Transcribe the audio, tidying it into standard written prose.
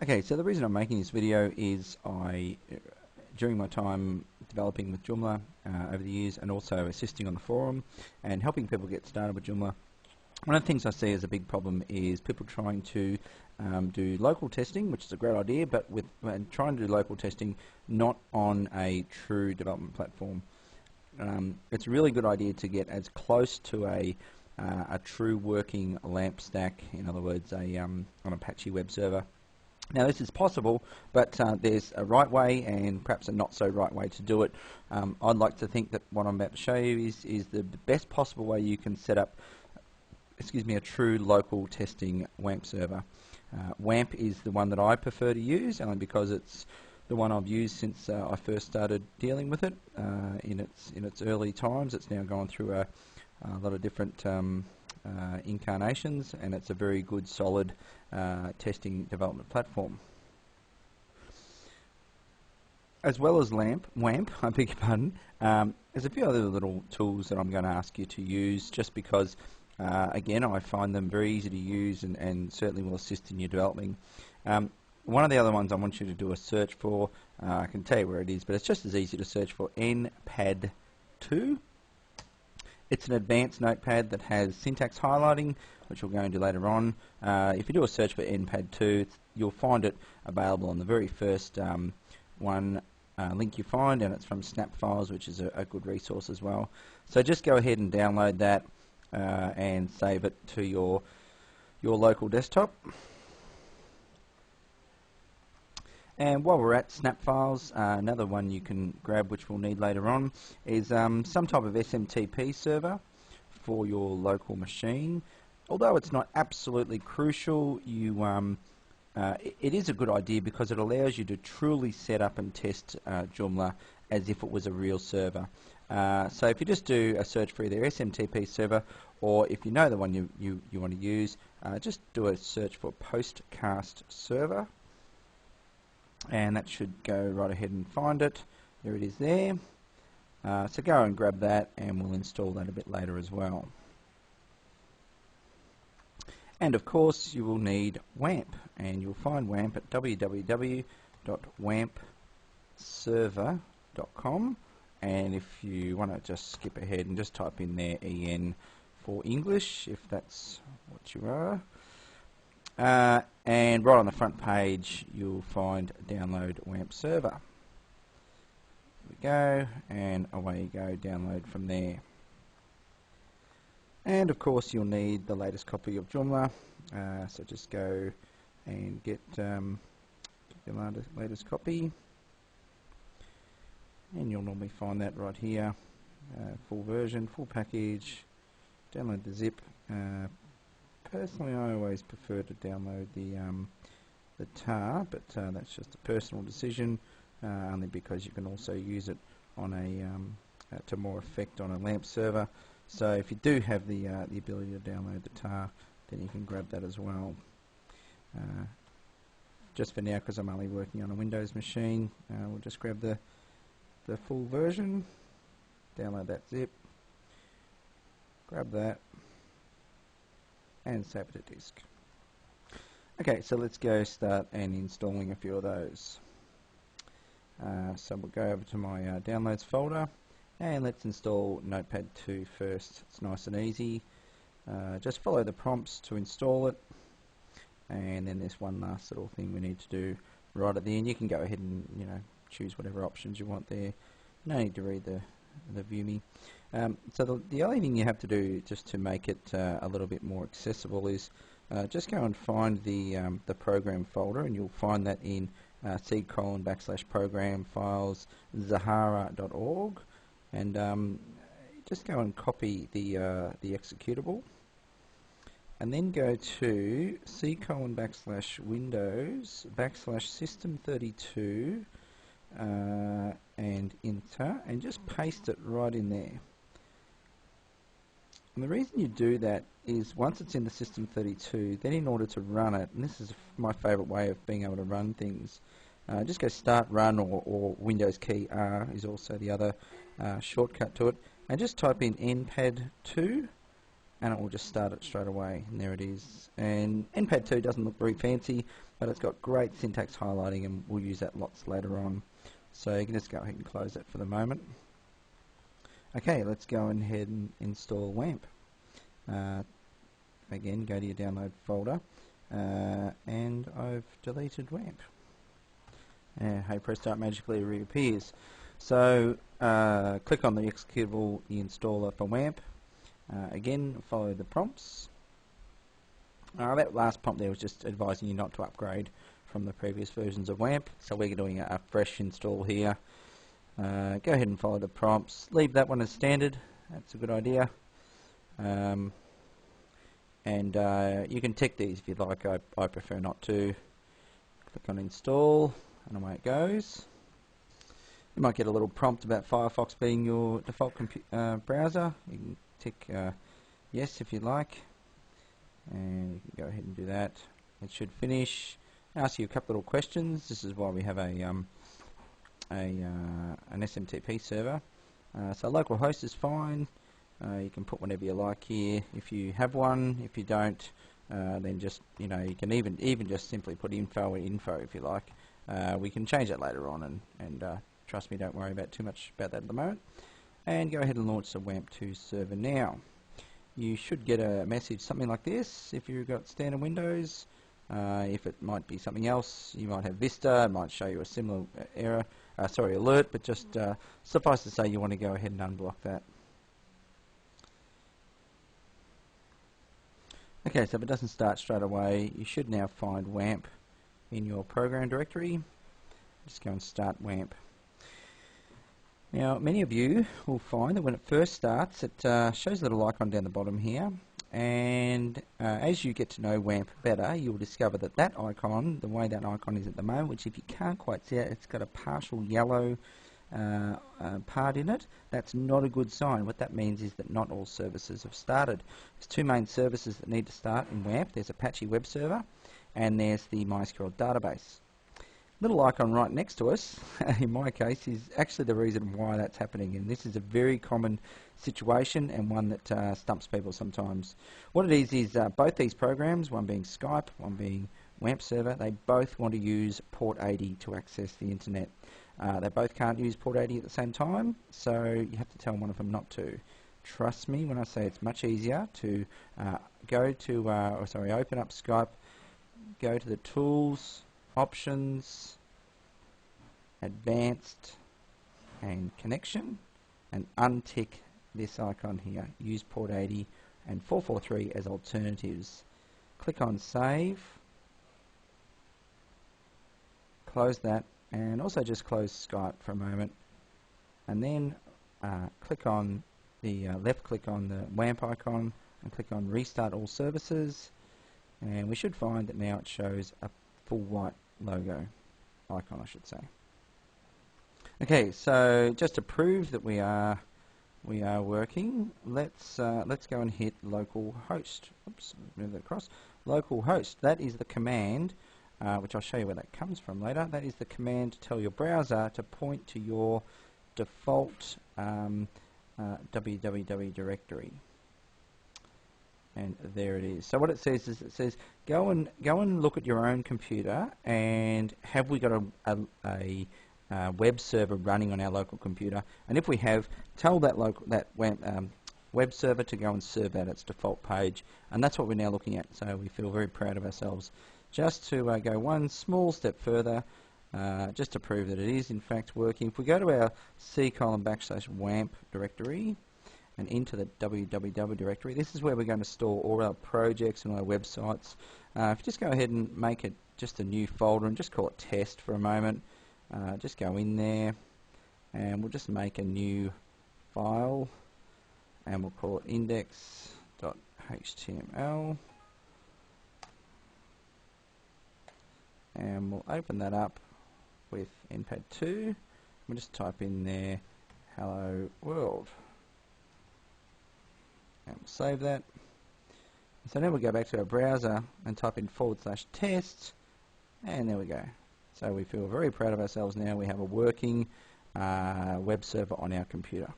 Okay, so the reason I'm making this video is during my time developing with Joomla over the years and also assisting on the forum and helping people get started with Joomla, one of the things I see as a big problem is people trying to do local testing, which is a great idea, but trying to do local testing not on a true development platform. It's a really good idea to get as close to a true working LAMP stack, in other words, an Apache web server. Now this is possible, but there's a right way and perhaps a not so right way to do it. I'd like to think that what I'm about to show you is the best possible way you can set up a true local testing Wamp server. Wamp is the one that I prefer to use, only because it's the one I've used since I first started dealing with it in its early times. It's now gone through a lot of different incarnations, and it's a very good, solid testing development platform. As well as Wamp, I beg your pardon, there's a few other little tools that I'm going to ask you to use, just because again, I find them very easy to use and certainly will assist in your developing. One of the other ones I want you to do a search for, I can tell you where it is, but it's just as easy to search for NPAD2. It's an advanced notepad that has syntax highlighting, which we'll go into later on. If you do a search for NPAD2, you'll find it available on the very first link you find, and it's from Snap Files, which is a good resource as well. So just go ahead and download that and save it to your local desktop. And while we're at Snap Files, another one you can grab, which we'll need later on, is some type of SMTP server for your local machine. Although it's not absolutely crucial, it is a good idea because it allows you to truly set up and test Joomla as if it was a real server. So if you just do a search for either SMTP server, or if you know the one you want to use, just do a search for Postcast server. And that should go right ahead and find it. There it is there. So go and grab that, and we'll install that a bit later as well. And of course you will need Wamp, and you'll find Wamp at www.wampserver.com. And if you want to just skip ahead and just type in there EN for English, if that's what you are. And right on the front page you'll find download Wamp server. There we go, and away you go, download from there. And of course you'll need the latest copy of Joomla, so just go and get the latest copy, and you'll normally find that right here, full version, full package, download the zip. Personally, I always prefer to download the tar, but that's just a personal decision, only because you can also use it on to more effect on a LAMP server. So if you do have the ability to download the tar, then you can grab that as well. Just for now, because I'm only working on a Windows machine, we'll just grab the full version, download that zip, grab that, and save it to disk. Okay, so let's go start and installing a few of those. So we'll go over to my downloads folder, and let's install Notepad 2 first. It's nice and easy. Just follow the prompts to install it, and then there's one last little thing we need to do right at the end. You can go ahead and choose whatever options you want there. No need to read the view me. So the only thing you have to do just to make it a little bit more accessible is just go and find the program folder, and you'll find that in /program files zahara.org, and just go and copy the executable, and then go to /windows/system32 and enter, and just paste it right in there. And the reason you do that is once it's in the System32, then in order to run it, and this is my favourite way of being able to run things, just go Start Run, or Windows key R is also the other shortcut to it, and just type in NPAD2, and it will just start it straight away, and there it is. And Npad 2 doesn't look very fancy, but it's got great syntax highlighting, and we'll use that lots later on. So you can just go ahead and close that for the moment. Okay, let's go ahead and install Wamp. Again, go to your download folder, and I've deleted Wamp. Hey presto, it magically reappears. So click on the executable, the installer for Wamp. Again, follow the prompts. That last prompt there was just advising you not to upgrade from the previous versions of Wamp, so we're doing a fresh install here. Go ahead and follow the prompts. Leave that one as standard, that's a good idea. And you can tick these if you'd like. I prefer not to. Click on install, and away it goes. You might get a little prompt about Firefox being your default browser. You can tick yes if you'd like, and you can go ahead and do that. It should finish. Ask you a couple little questions. This is why we have an SMTP server. So localhost is fine. You can put whatever you like here if you have one. If you don't, then just you can even just simply put info if you like. We can change that later on, and trust me, don't worry about too much about that at the moment. And go ahead and launch the Wamp 2 server now. You should get a message something like this if you've got standard Windows. If it might be something else, you might have Vista. It might show you a similar alert, but just suffice to say you want to go ahead and unblock that. Okay, so if it doesn't start straight away, you should now find Wamp in your program directory. Just go and start Wamp. Now, many of you will find that when it first starts, it shows a little icon down the bottom here, and as you get to know Wamp better, you'll discover that that icon, the way that icon is at the moment, which if you can't quite see it, it's got a partial yellow part in it. That's not a good sign. What that means is that not all services have started. There's two main services that need to start in Wamp. There's Apache Web Server, and there's the MySQL database. Little icon right next to us, in my case, is actually the reason why that's happening, and this is a very common situation and one that stumps people sometimes. What it is both these programs, one being Skype, one being Wamp Server, they both want to use port 80 to access the internet. They both can't use port 80 at the same time, so you have to tell one of them not to. Trust me when I say it's much easier to open up Skype, go to the Tools, Options, Advanced, and Connection, and untick this icon here. Use port 80 and 443 as alternatives. Click on Save, close that, and also just close Skype for a moment, and then click on the left click on the Wamp icon and click on Restart All Services, and we should find that now it shows a full white logo icon, I should say. Okay, so just to prove that we are working, let's go and hit localhost. Oops, move that across. Localhost. That is the command, which I'll show you where that comes from later. That is the command to tell your browser to point to your default www directory. And there it is. So what it says is, it says go and look at your own computer, and have we got a web server running on our local computer? And if we have, tell that web server to go and serve that its default page. And that's what we're now looking at. So we feel very proud of ourselves. Just to go one small step further, just to prove that it is in fact working. If we go to our C:\wamp directory, and into the www directory. This is where we're going to store all our projects and all our websites. If you just go ahead and make it just a new folder and just call it test for a moment, just go in there and we'll just make a new file and we'll call it index.html, and we'll open that up with Npad 2. We'll just type in there hello world. And we'll save that. So now we'll go back to our browser and type in /test, and there we go. So we feel very proud of ourselves now. We have a working web server on our computer.